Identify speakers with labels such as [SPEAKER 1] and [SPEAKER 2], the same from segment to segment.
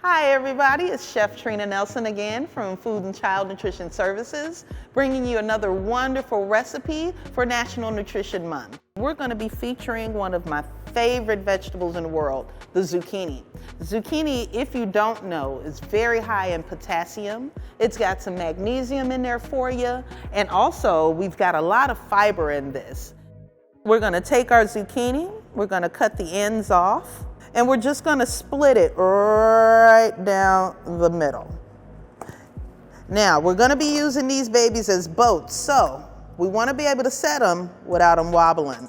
[SPEAKER 1] Hi everybody, it's Chef Trina Nelson again from Food and Child Nutrition Services, bringing you another wonderful recipe for National Nutrition Month. We're going to be featuring one of my favorite vegetables in the world, the zucchini. Zucchini, if you don't know, is very high in potassium. It's got some magnesium in there for you, and also we've got a lot of fiber in this. We're going to take our zucchini, we're going to cut the ends off, and we're just going to split it right down the middle. Now, we're going to be using these babies as boats, so we want to be able to set them without them wobbling.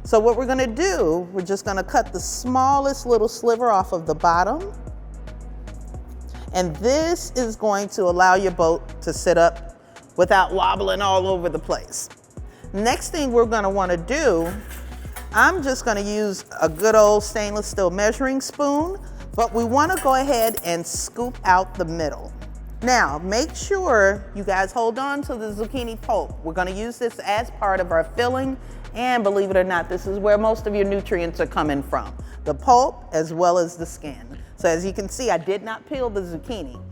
[SPEAKER 1] So what we're going to do, we're just going to cut the smallest little sliver off of the bottom. And this is going to allow your boat to sit up without wobbling all over the place. Next thing we're going to want to do, I'm just going to use a good old stainless steel measuring spoon, but we want to go ahead and scoop out the middle. Now, make sure you guys hold on to the zucchini pulp. We're going to use this as part of our filling, and believe it or not, this is where most of your nutrients are coming from. The pulp as well as the skin. So as you can see, I did not peel the zucchini.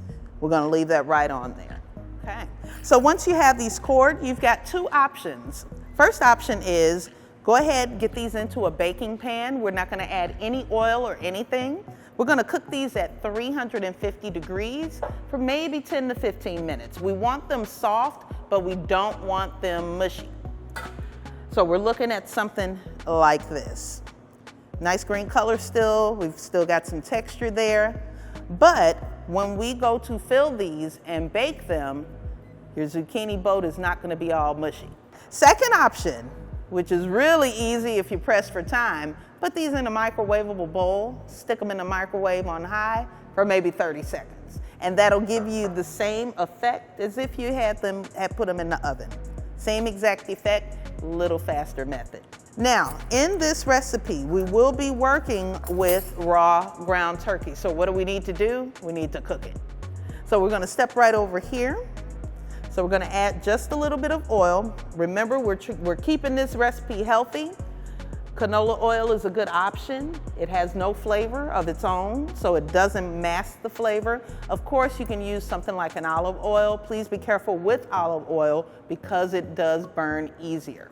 [SPEAKER 1] We're going to leave that right on there. Okay. So once you have these cored, you've got two options. First option is go ahead and get these into a baking pan. We're not going to add any oil or anything. We're going to cook these at 350 degrees for maybe 10 to 15 minutes. We want them soft, but we don't want them mushy. So we're looking at something like this. Nice green color still. We've still got some texture there. But when we go to fill these and bake them, your zucchini boat is not going to be all mushy. Second option, which is really easy if you're pressed for time, put these in a microwavable bowl, stick them in the microwave on high for maybe 30 seconds. And that'll give you the same effect as if you had put them in the oven. Same exact effect, little faster method. Now, in this recipe, we will be working with raw ground turkey. So what do we need to do? We need to cook it. So we're gonna step right over here. So we're gonna add just a little bit of oil. Remember, we're keeping this recipe healthy. Canola oil is a good option. It has no flavor of its own, so it doesn't mask the flavor. Of course, you can use something like an olive oil. Please be careful with olive oil because it does burn easier.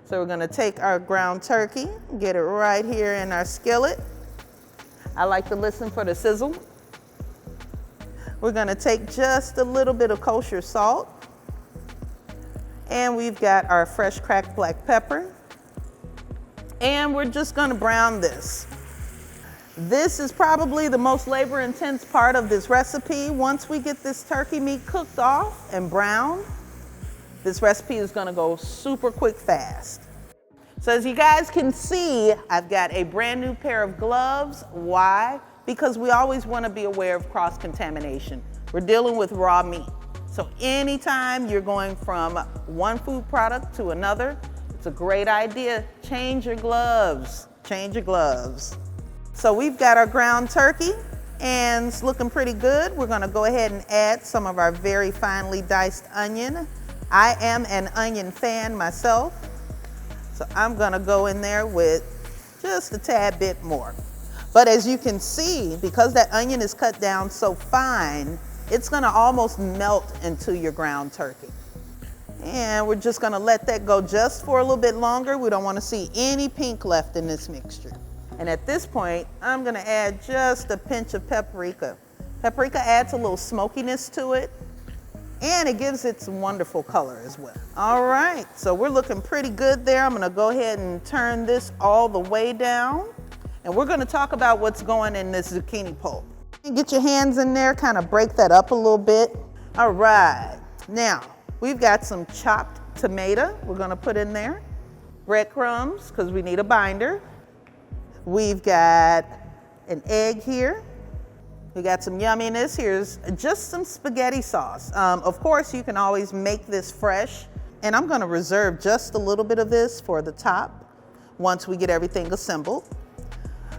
[SPEAKER 1] So we're gonna take our ground turkey, get it right here in our skillet. I like to listen for the sizzle. We're gonna take just a little bit of kosher salt. And we've got our fresh cracked black pepper. And we're just gonna brown this. This is probably the most labor-intense part of this recipe. Once we get this turkey meat cooked off and browned, this recipe is gonna go super quick fast. So as you guys can see, I've got a brand new pair of gloves. Why? Because we always wanna be aware of cross-contamination. We're dealing with raw meat. So anytime you're going from one food product to another, it's a great idea. Change your gloves. Change your gloves. So we've got our ground turkey and it's looking pretty good. We're gonna go ahead and add some of our very finely diced onion. I am an onion fan myself, so I'm gonna go in there with just a tad bit more. But as you can see, because that onion is cut down so fine, it's gonna almost melt into your ground turkey. And we're just gonna let that go just for a little bit longer. We don't wanna see any pink left in this mixture. And at this point, I'm gonna add just a pinch of paprika. Paprika adds a little smokiness to it, and it gives it some wonderful color as well. All right, so we're looking pretty good there. I'm gonna go ahead and turn this all the way down, and we're gonna talk about what's going in this zucchini pulp. Get your hands in there, kind of break that up a little bit. All right, now, we've got some chopped tomato we're gonna put in there. Breadcrumbs, because we need a binder. We've got an egg here. We got some yumminess. Here's just some spaghetti sauce. Of course, you can always make this fresh. And I'm gonna reserve just a little bit of this for the top once we get everything assembled.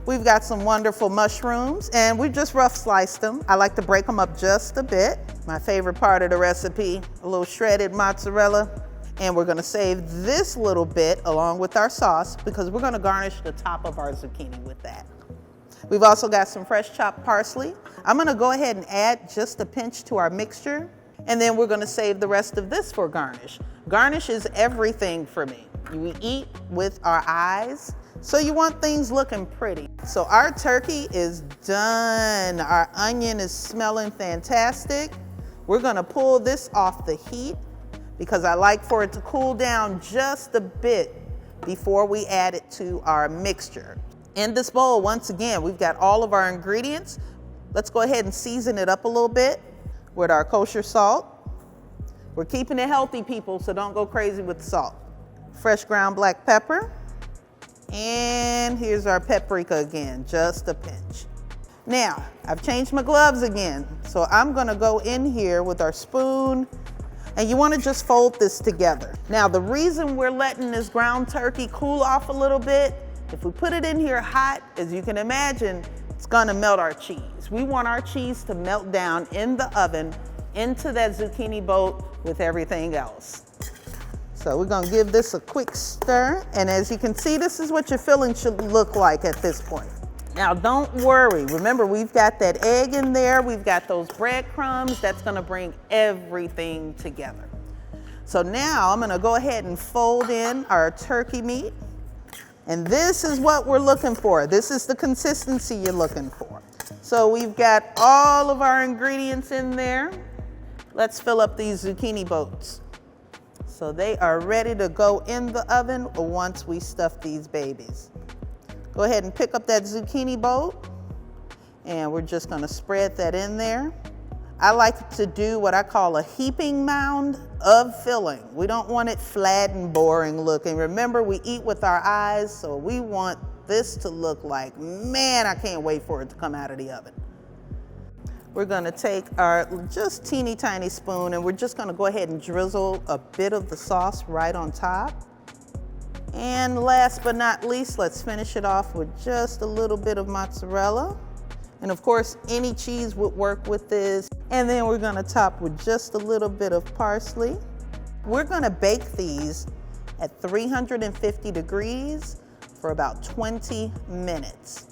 [SPEAKER 1] We've got some wonderful mushrooms and we just rough sliced them. I like to break them up just a bit. My favorite part of the recipe, a little shredded mozzarella. And we're gonna save this little bit along with our sauce because we're gonna garnish the top of our zucchini with that. We've also got some fresh chopped parsley. I'm gonna go ahead and add just a pinch to our mixture, and then we're gonna save the rest of this for garnish. Garnish is everything for me. We eat with our eyes, so you want things looking pretty. So our turkey is done. Our onion is smelling fantastic. We're gonna pull this off the heat because I like for it to cool down just a bit before we add it to our mixture. In this bowl, once again, we've got all of our ingredients. Let's go ahead and season it up a little bit with our kosher salt. We're keeping it healthy, people, so don't go crazy with the salt. Fresh ground black pepper. And here's our paprika again, just a pinch. Now, I've changed my gloves again, so I'm gonna go in here with our spoon, and you wanna just fold this together. Now, the reason we're letting this ground turkey cool off a little bit, if we put it in here hot, as you can imagine, it's gonna melt our cheese. We want our cheese to melt down in the oven into that zucchini boat with everything else. So we're gonna give this a quick stir, and as you can see, this is what your filling should look like at this point. Now don't worry, remember we've got that egg in there, we've got those breadcrumbs, that's gonna bring everything together. So now I'm gonna go ahead and fold in our turkey meat, and this is what we're looking for. This is the consistency you're looking for. So we've got all of our ingredients in there. Let's fill up these zucchini boats. So they are ready to go in the oven once we stuff these babies. Go ahead and pick up that zucchini boat, and we're just gonna spread that in there. I like to do what I call a heaping mound of filling. We don't want it flat and boring looking. Remember, we eat with our eyes, so we want this to look like, man, I can't wait for it to come out of the oven. We're gonna take our just teeny tiny spoon, and we're just gonna go ahead and drizzle a bit of the sauce right on top. And last but not least, let's finish it off with just a little bit of mozzarella. And of course, any cheese would work with this. And then we're gonna top with just a little bit of parsley. We're gonna bake these at 350 degrees for about 20 minutes.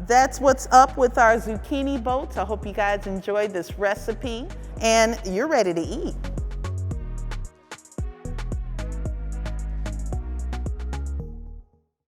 [SPEAKER 1] That's what's up with our zucchini boats. I hope you guys enjoyed this recipe, and you're ready to eat.